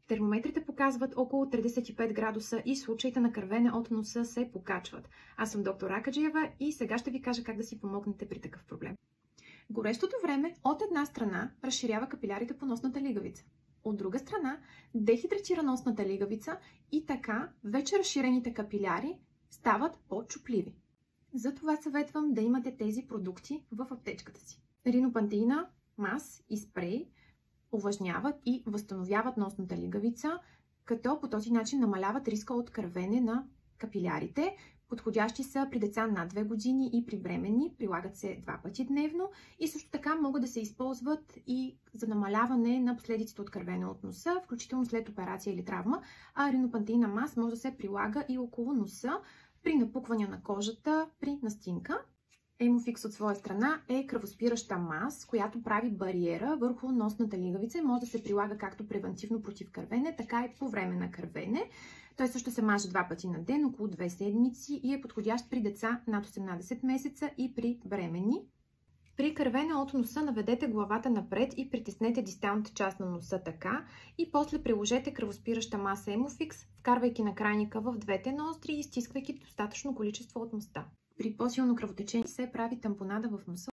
Термометрите показват около 35 градуса и случаите на кървене от носа се покачват. Аз съм доктор Акаджиева и сега ще ви кажа как да си помогнете при такъв проблем. Горещото време от една страна разширява капилярите по носната лигавица. От друга страна дехидратира носната лигавица и така вече разширените капиляри стават по-чупливи. Затова съветвам да имате тези продукти в аптечката си. Ринопантеина, мас и спрей увлажняват и възстановяват носната лигавица, като по този начин намаляват риска от кървене на капилярите. Подходящи са при деца над 2 години и при бременни, прилагат се 2 пъти дневно и също така могат да се използват и за намаляване на последиците от кървене от носа, включително след операция или травма, а ринопантеина мас може да се прилага и около носа при напукване на кожата при настинка. Емофикс от своя страна е кръвоспираща мас, която прави бариера върху носната лигавица и може да се прилага както превентивно против кървене, така и по време на кървене. Той също се маже 2 пъти на ден, около 2 седмици и е подходящ при деца над 18 месеца и при бременни. При кървене от носа наведете главата напред и притиснете дисталната част на носа така и после приложете кръвоспираща маса Емофикс, вкарвайки накрайника в двете ноздри и стисквайки достатъчно количество от моста. При по-силно кръвотечение се прави тампонада в носа.